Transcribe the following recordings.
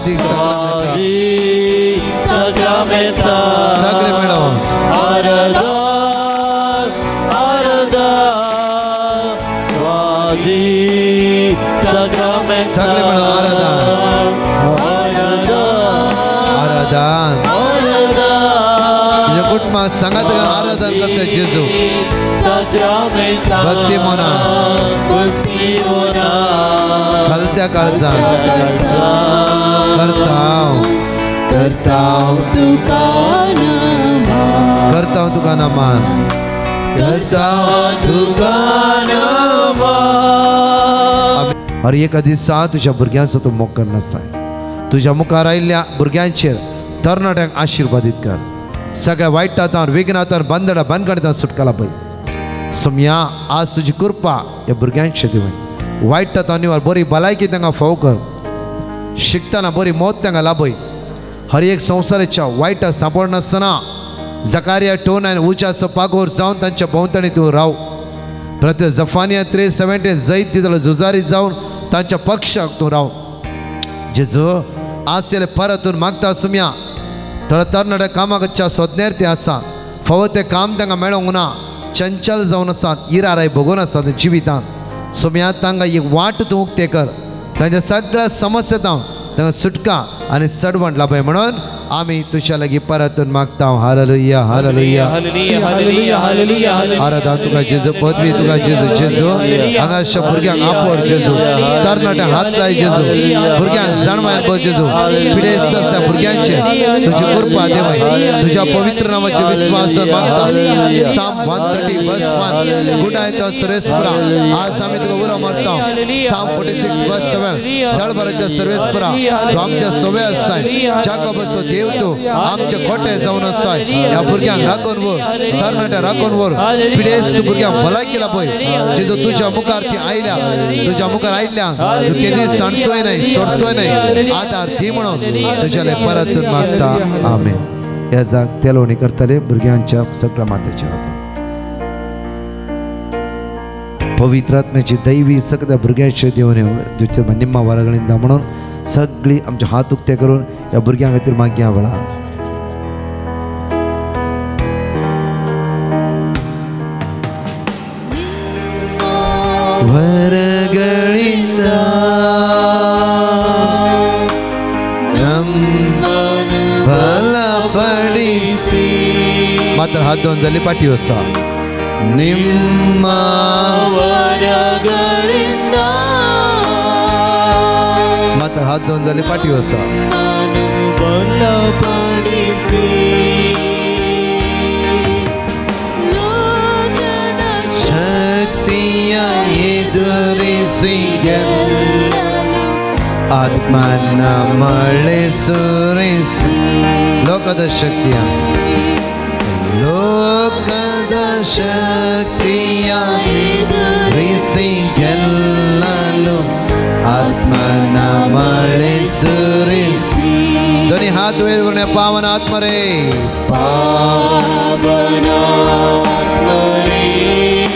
स्वादी Sacramenta सगळे मिळून आराधना आराधना स्वादी Sacramenta सगळे मिळून आराधना आराधना तुझ्या कुटुंबात संगत आराधना करते जेजू भक्ती मोना हलत्या काळजा करताव तुका नमन और एक दिसा तुझ्या भुरग्यांचो तूं मोग करनासा तुझ्या मुखार आयिल्ल्या भुरग्यांचेर तरणाट्यांक आशीर्वादीत कर सगळ्या वायटांतल्यान विघ्नांतल्यान बंदडा बंदगणितांत सुटका पळय सोम्या आज तुझी कृपा ह्या भुरग्यांचेर दिवय वायटांतल्यान निवार बरी भलायकी तांकां फाव कर शिकतना बरी मौत तांकां लाभय हर एक संवसाराच्या वायटाक सांपडनासतना जकारिया टोन आनी उज्याचो पागोर जावन तांच्या भोंवतणी तूं राव प्रत्येक जफानिया 3:17 जैत दितलो झुजारी जावन तांच्या पक्षाक तूं राव जेजू आज परतून मागता सुम्या थोडा तरणाट्या कामाच्या सोदनेर ते आसा फावो ते काम तांकां मेळोंक ना चंचल जावन आसात इराराय भोगून आसात जिवितांत सुम्या तांकां एक वाट तूं उक्ते कर तांच्या सगळ्या समस्येतां तांकां सुटका आनी सडवण लाभय म्हणून आमी तुझ्या लागीं परतून मागता हालेलुया हालेलुया आराधना तुका जेजू पदवी तुका जेजू जेजू हांगाच्या भुरग्यांक आपड जेजू तरणाट्यांक हात लाय जेजू भुरग्यांक जाणवायन पळय जेजू पिडेस्त आसता भुरग्यांचे तुजी कृपा देवय तुज्या पवित्र नांवाचेर विश्वास दवर मागता साम 130 verse 1 गुणायता सर्वेस्परा आज आमी तुका उलो मारता साम 46 verse 7 दळबराच्या सर्वेस्परा तूं आमच्या सवय आसाय जाकोबाचो देव तूं आमचे खोटे जावन आसाय ह्या भुरग्यांक राखून वर तरणाट्या राखून वर पिडेस्त भुरग्यांक भलायकी लाभय जेजू तुज्या मुखार ती आयल्या तुज्या मुखार आयिल्ल्यांक तूं केदीच सांडसोय न्हय सोडसोय न्हय आदार दी म्हणून तुज्याले परतून मागता आमेन ह्या जाग तेलोवणी करतले भुरग्यांच्या सगळ्या मातेचेर पवित्र आत्म्याची दैवी सगळ्या भुरग्यांचे देवने तुजे निम्मा वरागणींदा म्हणून सगळी आमचे हात उक्ते करून ह्या भुरग्यां खातीर मागया वेळा वरगळींदा भला पडिसी मात्र हात दोन जाली पाठी वसा निम्मा वरगळींदा मात्र हात दोन जाली पाठी वसा शक्तिया एदुरिसी आत्माना मळे सुरिसी लोकದ शक्तिया एदुरिसी ಗೆಲ್ಲಲು आत्माना मळे सुरिसी दोन्ही हात वेळवणे पावन आत्मरे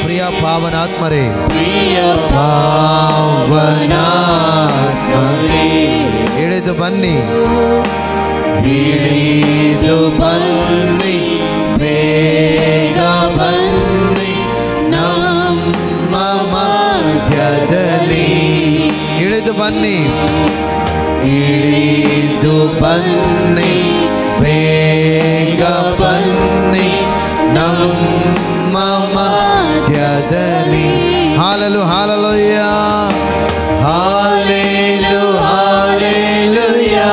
प्रिया पावन आत्मरे पावन आत्मरे इಳಿದು ಬನ್ನಿ ಬೇಗ ಬನ್ನಿ ನಮ್ಮ ಮಧ್ಯದಲ್ಲಿ ಇಳಿದು ಬನ್ನಿ ಬೇಗ ಬನ್ನಿ ನಮ್ಮ ಮಧ್ಯದಲ್ಲಿ ಹಾಲೆಲು ಹಾಲೆಲೂಯಾ ಹಾಲೆಲು ಹಾಲೆಲೂಯಾ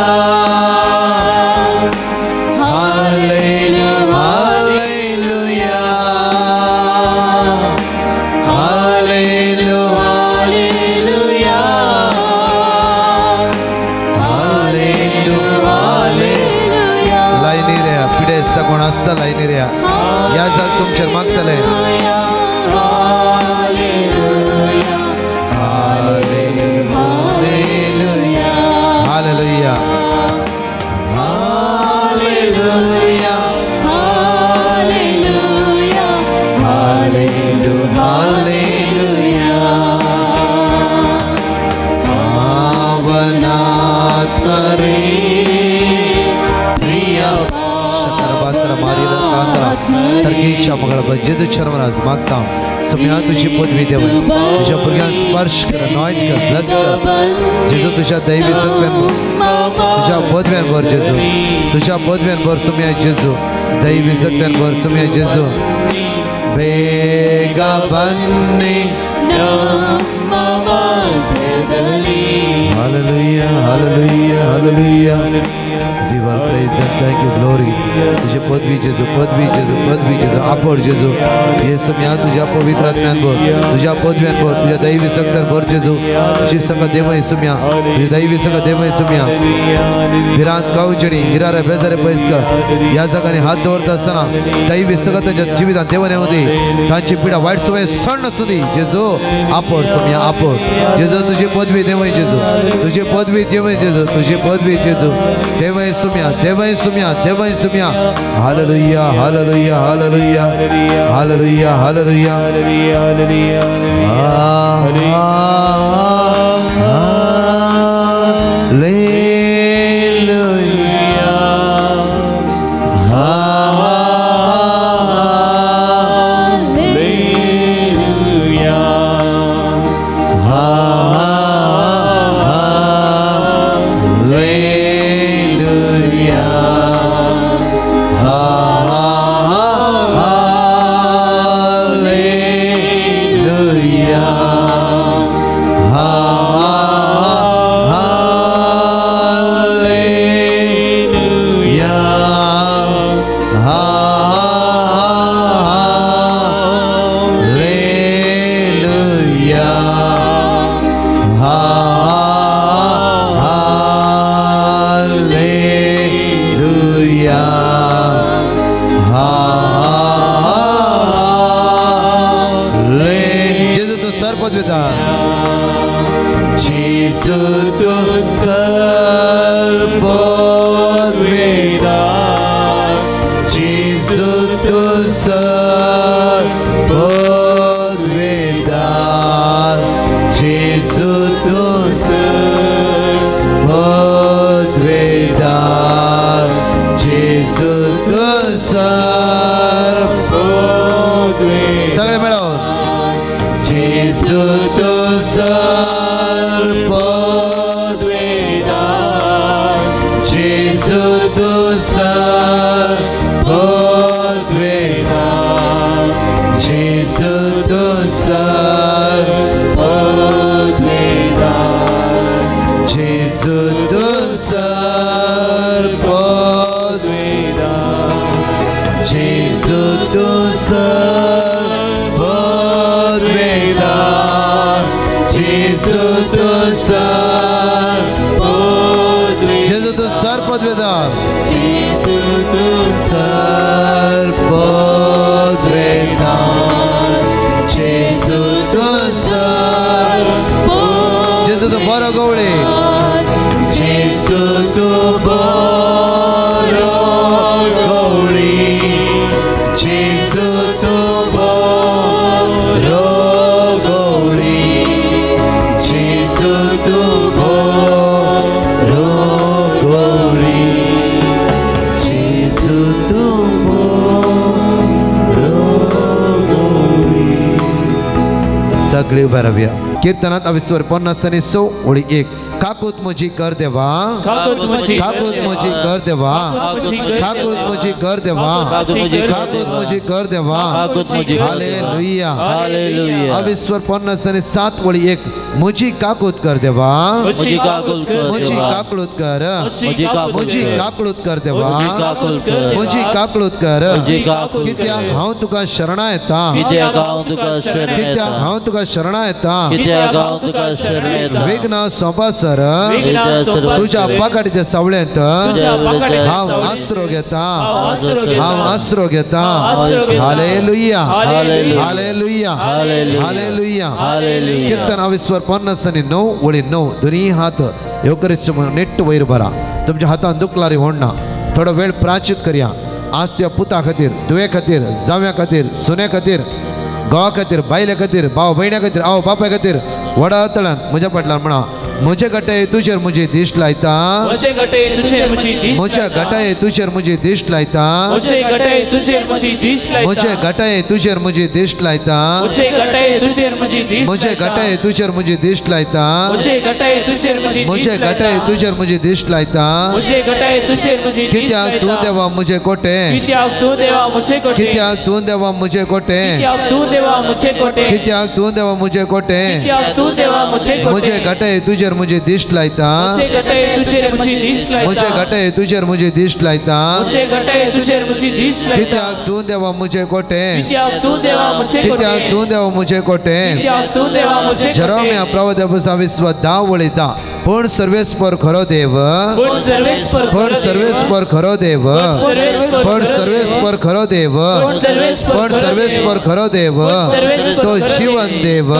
ಹಾಲೆಲು ಹಾಲೆಲೂಯಾ ಹಾಲೆಲು ಹಾಲೆಲೂಯಾ ಹಾಲೆಲು ಹಾಲೆಲೂಯಾ लायनी रे पिढे असता कोण असता लायनी रे या जाग तुमच्या मागतले हालेलुया हालेलुया करे प्रिय शंकरबात्र मारीर कांदा सर्गीच्या मगळ जेजू शर्मराज मागता सम्या तुझी पदवी देव तुझ्या भुरग्यांक स्पर्श कर नॉइट कर ब्लेस कर जेजू तुझ्या दैवी शक्तीन तुझ्या पदव्यान भर जेजू तुझ्या पदव्यान भर सम्या जेजू दैवी शक्तीन भर सम्या जेजू बेगा बन्नी Hallelujah, hallelujah, hallelujah. We will praise and thank you, glory. तुझे पदवी जेजू, पदवी जेजू, पदवी जेजू, आपण जेजू. येसू म्या तुझ्या पवित्र आत्म्यान भर, तुझ्या पदव्यान भर, तुझ्या दैवी शक्तीन भर जेजू. तुझी संग देव येसू म्या, तुझी दैवी संग देव येसू म्या. भिरांत कावचणी, हिरारे बेजारे पैसकर, या जगाने हात दवरता असताना दैवी संग त्यांच्या जीवितान देवानेमध्ये तांची पिढा वाईट सवय सण नसुदी जेजू आपण सम्या आपण जेजू तुझी पदवी देव जेजू तुझी पदवी देव जेजू तुझी पदवी जेजू देव सुम्या देव सुम्या देव सुम्या hallelujah hallelujah hallelujah hallelujah hallelujah सगळे उभे राहूया. कीर्तनात अविस्वर 50 ओळी 1 काकूत मुझी कर देवा काकूत मुझी कर देवा काकूत मुझी कर देवा काकूत मुझी कर देवा हालेलुया हालेलुया. अविस्वर 50 ओळी 1 मुझी काकूत कर देवा मुझी काकूत कर मुझी काकूत कर देवा मुझी काकूत कर कित्याक हांव तुका शरणा येता कित्याक हांव तुका शरणा येता विघ्न सोंपासर तुझ्या पाकाडीच्या सावळ्यांत हांव आसरो घेता हांव आसरो घेता हालेलुया हालेलुया हालेलुया. कीर्तन अविस्वर 50 ओळी 9 दोन्ही हात योगरिच नेट वयर भरा. तुमच्या हातान दुखलारी होणना थोडो वेळ प्राचित करया. आज तुझ्या पुता खातीर तुवे खातीर जाव्या खातीर सुने खातीर घोवा खातीर बायले खातीर भाव भयण्या खातीर आवय बापाय खातीर व्हडा तळान म्हज्या फाटल्यान म्हणा मुझे गटाय तुझेर मुझे दिश्ट लायता मुझे गटाय तुझेर मुझे दिश्ट मुझे गटाय तुझेर मुझे दिश्ट लायता मुझे गटाय तुझेर मुझे दिश्ट लायता मुझे गटाय तुझेर मुझे दिश्ट लायता मुझे गटाय तुझेर मुझे दिश्ट मुझे गटाय तुझेर मुझे दिश्ट लायता मुझे गटाय तुझेर मुझे मुझे गटाय तुझेर मुझे दिश्ट लायता मुझे गटाय तुझेर मुझे कित्याक तू देवा मुझे कोटे कित्याक तू देवा मुझे कोटे कित्याक तू देवा मुझे कोटे कित्याक तू देवा मुझे कोटे कित्याक तू देवा मुझे कोटे कित्याक तू देवा मुझे कोटे मुझे गटाय तुझेर मुझे दिश्ट लायता मुझे गटाय तुझेर मुझे दिश्ट लायता मुझे गटाय तुझेर मुझे दिश्ट लायता मुझे गटाय तुझेर मुझे दिश्ट लायता कित्याक तू देवा मुझे कोटे कित्याक तू देवा मुझे कोटे कित्याक तू देवा मुझे कोटे कित्याक तू देवा मुझे जरोम्या प्रवदेवसा विश्व दावळिता पण सर्वेस्पर खरो देव पण सर्वेस्पर पण सर्वेस्पर खरो देव पण सर्वेस्पर खरो देव पण सर्वेस्पर खरो देव तो जीवन देव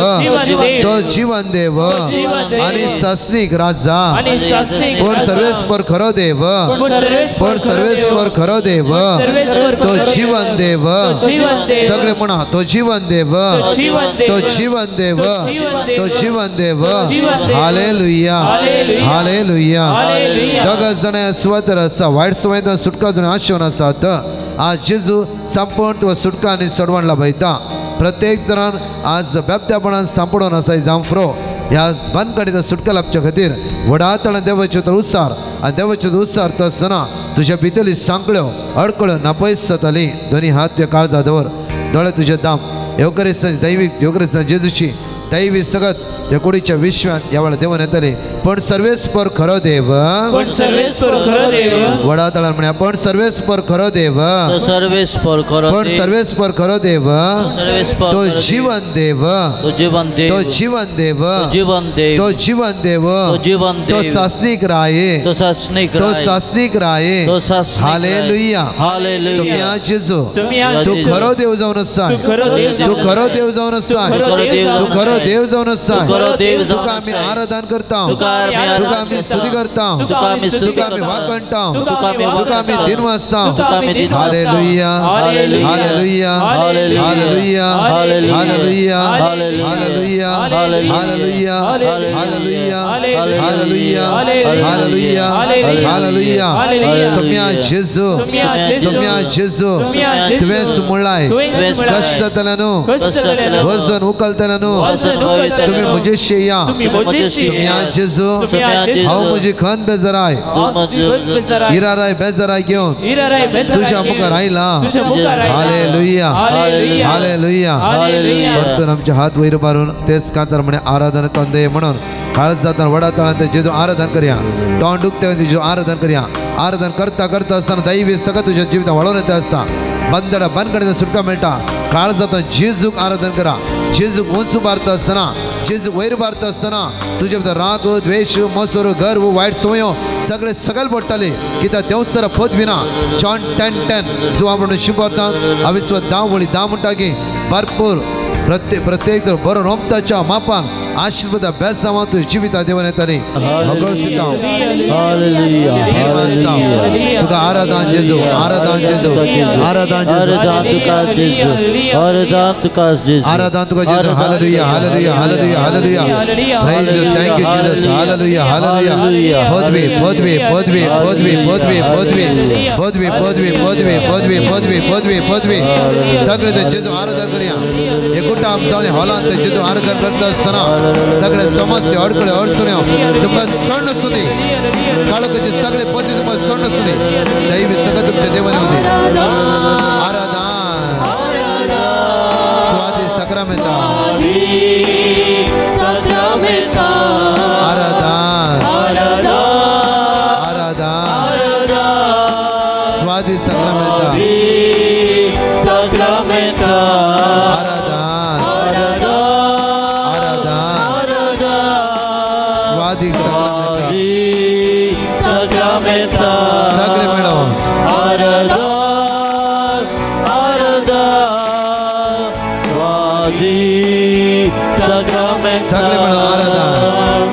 तो जीवन देव आणि शासनिक राजा आणि शासनिक पण सर्वेस्पर खरो देव पण सर्वेस्पर खरो देव तो जीवन देव सगळे म्हणा तो जीवन देव तो जीवन देव तो जीवन देव हालेलुया हालेलुया दोग जण स्वतर असा वाईट सवयींतल्यान सुटका जण आशेवन आसात आज जेजू संपूर्ण तुका सुटका आनी सडवणला भयता प्रत्येक तरान आज बेबत्यापणान सांपडून आसा जांफ्रो ह्या बंदकडीत सुटका लाभच्या खातीर वडातण देवाचे तर उत्सार आनी देवाचे उत्सार तो आसतना तुज्या भितरली सांकळ्यो अडकळ्यो नापयस जाताली दोनी हात तुज्या काळजात दवर दोळे तुजे दाम योगरिस्तांची दैवीक योगरिस्तां जेजूची दैवी सगत त्या कुडीच्या विश्वात ह्या वेळा देवन येतले पण सर्वेस्पर खरो देव पण सर्वेस्पर खरो देव वडातळान म्हण्या पण सर्वेस्पर खरो देव सर्वेस्पर खरो पण सर्वेस्पर खरो देव सर्वेस्पर तो जीवन देव तो जीवन देव तो जीवन देव जीवन देव तो जीवन देव तो जीवन तो देव शासनिक राये तो शासनिक तो शासनिक राये तो शासनिक हालेलुया हालेलुया सुम्या जेजू सुम्या तू जेजू खरो देव जावन आसा तू खरो देव तू खरो देव जावन आसा खरो तू देव खरो देव जावन आसा खरो देव जावन तुका आमी आसा. आराधन करता तुका आमी स्तुती करता तुका आमी स्तुती तुका आमी करता. वाकणटा तुका आमी तुका आमी वाकणटा. दिन वाचता तुका आमी दिन वाचता. Hallelujah hallelujah hallelujah. Hallelujah hallelujah. Hallelujah hallelujah. Hallelujah hallelujah hallelujah. Hallelujah hallelujah hallelujah सम्या जेजू सम्या जेजू. सम्या जेजू सम्या जेजू. तुवेंच म्हणलाय तुवेंच कष्टतल्यानु कष्टतल्यानु वजन उखलतल्यानु वजन उखलतल्यानु तुम्ही मुझेशी या तुम्ही मुझेशी सम्या जेजू सम्या जेजू. हांव म्हजी खंत बेजाराय इराराय बेजाराय घेवन तुझ्या मुखार आयला हालेलुया हालेलुया परतून आमचे हात वयर मारून तेच कांतार म्हणे आराधन तंदे म्हणून काळज जाताना वडा तळांत जेजू आराधन करया तोंड दुखते तुझे आराधन करया आराधन करता करता असताना दैवी सगळं तुझ्या जिवितांत वळून येता आसा बंदडा बंदकडे सुटका मेळटा काळ जाता जेजूक आराधन करा जेजूक उंच मारता आसतना जेजूक वयर मारता आसतना तुजे भितर राग द्वेष मसूर गर्व वायट संवयो सगळे पडटाले कित्याक देवच तर पदविना जॉन 10:10 जो आपण शिकवता अविस्व दावळी दा म्हणटा की भरपूर प्रत्येक तर बरो रोमताच्या मापान आशीर्वाद अभ्यास जावा तुझ्या जिविता देवन येताली तुका आराधन जेजू आराधन जेजू आराधन जेजू आराधन तुका जेजू hallelujah hallelujah hallelujah hallelujah praise you thank you Jesus hallelujah hallelujah पदवी पदवी पदवी पदवी पदवी पदवी पदवी पदवी पदवी पदवी पदवी पदवी पदवी सगळे ते जेजू आराधन करया एकूटा आमचा हॉलांत ते जेजू आराधन करता असताना सगळे समस्या अडकळे अडचण्यो तुमकां सण आसूंदी काळोखाचे सगळे पती तुमकां सण आसूंदी दैवी सगळं तुमच्या देवाने होते आराधन स्वादी सक्रामेंता आराधन आराधन स्वादी सक्रामेंता आराधन स्वादी सक्रामेंता सगळे मिळून सगळे मिळून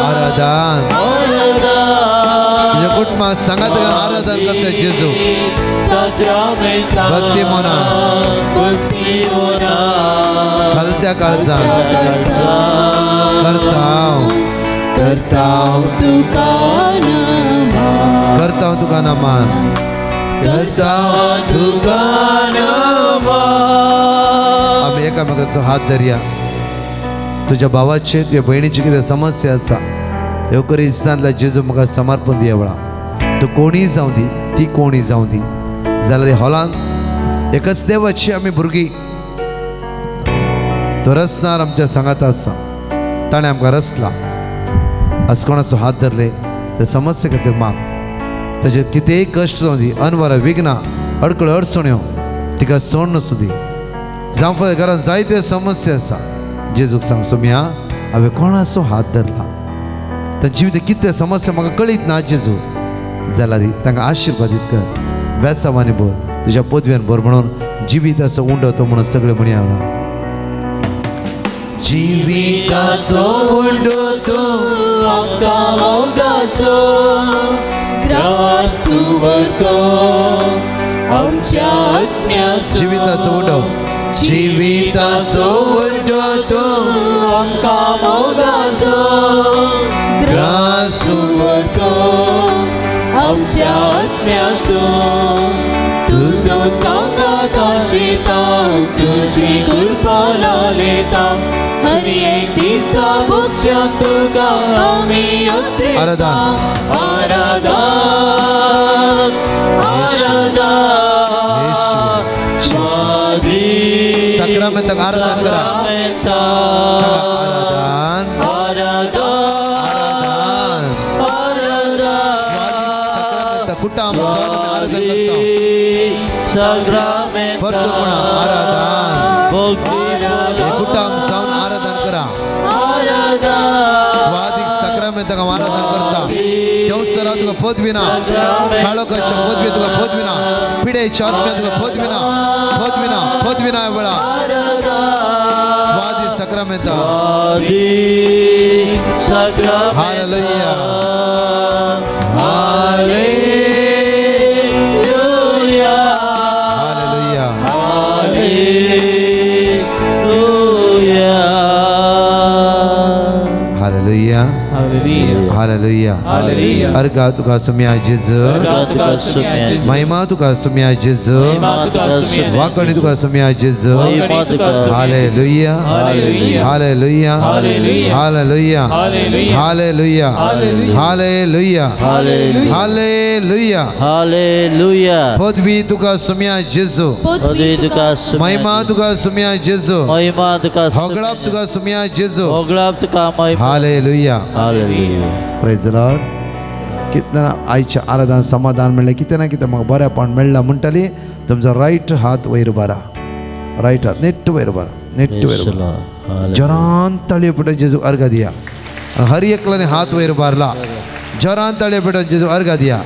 आराधन आराधन तुझ्या कुटुंबात सांगात आराधन करते जेजू भक्ती मोना खालत्या काळजान करताव तुका नमान आम्ही एकामेकाचो हात धरया तुझ्या भावाचे तुझ्या बहिणीची कितें समस्या आसा येवकरी इस्तांतल्या जेजू म्हाका समर्पण दिया वेळा तूं कोणीय जावं दी ती कोणीय जावं दी जाल्यार हॉलांत एकच देवाची आमी भुरगीं तो रचणार आमच्या सांगात आसा ताणें आमकां रचला आज कोणाचो हात धरले ते समस्ये खातीर माग ताचे कितेंय कश्ट जावं दी अनवरां विघ्नां अडकळ्यो अडचण्यो तिका सोड नसू दी जावं फक्त घरांत जायत्यो समस्या आसा जेजूक सांग सोम्या हांवें कोणाचो हात धरला तांचे जिवितांत कितें समस्या म्हाका कळीत ना जेजू जाल्यार तांकां आशिर्वादीत कर वेसावांनी भर तुज्या पदव्यान भर म्हणून जिविताचो उंडो म्हणून सगळे म्हणया लागला जिविताचो उंडो तो जिविताचो उंडो जिविताचो उंडो तो ग्रास तूं भरतो आमच्या आत्म्याचो तुजो सांगात आशिता तुजी कृपा लालेता हर एक दिसा भोगच्या तुका आमी अत्रेता आराधन स्वादी सक्रमेंताक आराधन करा कुटाम आराधन करता परतुपणा आराधन कुटाम जावन आराधन करा स्वादिक सक्रमेंताक आराधन करता देवसरा तुका पदविना काळोखाच्या पदवी तुका पदविना पिडेच्या आत्म्या तुका पदविना वेळा स्वादिक सक्रमेंता हालेलुया हालेलुया अर्गा तुका सुम्या जेजू महिमा तुका सुम्या जेजू वाकणी तुका सुम्या जेजू hallelujah hallelujah hallelujah hallelujah hallelujah hallelujah hallelujah पदवी तुका सुम्या जेजू महिमा तुका सुम्या जेजू होगळाप तुका सुम्या जेजू हालेलुया प्रेज द लॉर्ड कितना आयच्या आराधन समाधान मेळ्ळें कितें ना कितें म्हाका बरेंपण मेळ्ळां म्हणटली तुमचो रायट हात वयर बारा रायट हात नेट्ट वयर बारा नेट्ट वयर बारा जोरान ताळयो पेटोवन जेजू अर्घ दिया हर एकल्याने हात वयर बारला जोरान ताळयो पेटोवन जेजू अर्घ दिया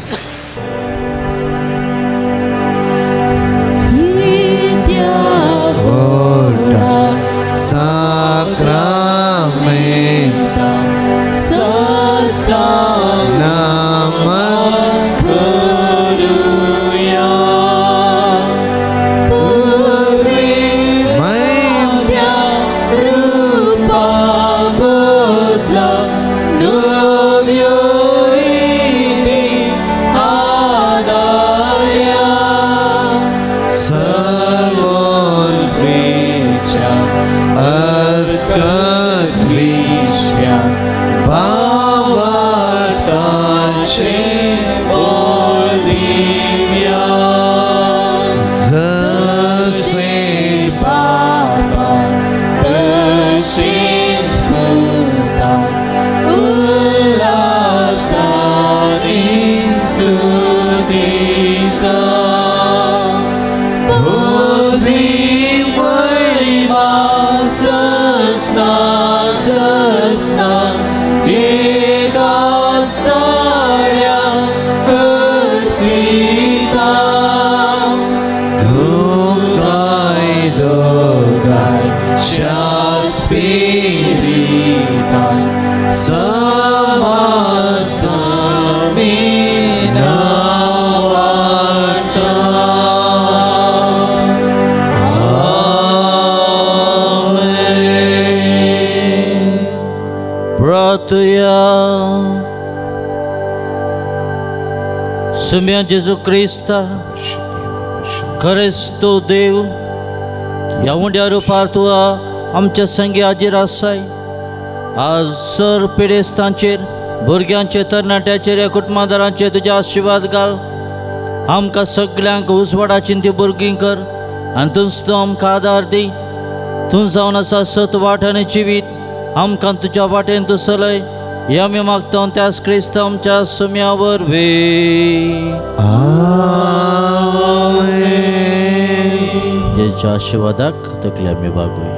सुम्या जेजू क्रिस्ता खरेच तो देव ह्या उंड्या रुपार तुआ आमच्या संगी हाजीर आसाय। आज सर पिडेस्तांचेर भुरग्यांचे तरणाट्याचेर ह्या कुटुंबादारांचेर तुजे आशिर्वाद घाल। आमकां सगल्यांक उजवाडाची ती भुरगीं कर आनी तुज तूं आमकां आदार दी। तूं जावन आसा सत वाट आनी जिवीत आमकां तुज्या वाटेन तूं चलय। हे आमी मागता त्याच क्रिस्त आमच्या सुम्या वरवीं। आमेन। जेच्या आशिर्वादाक तकले आमी बागुया।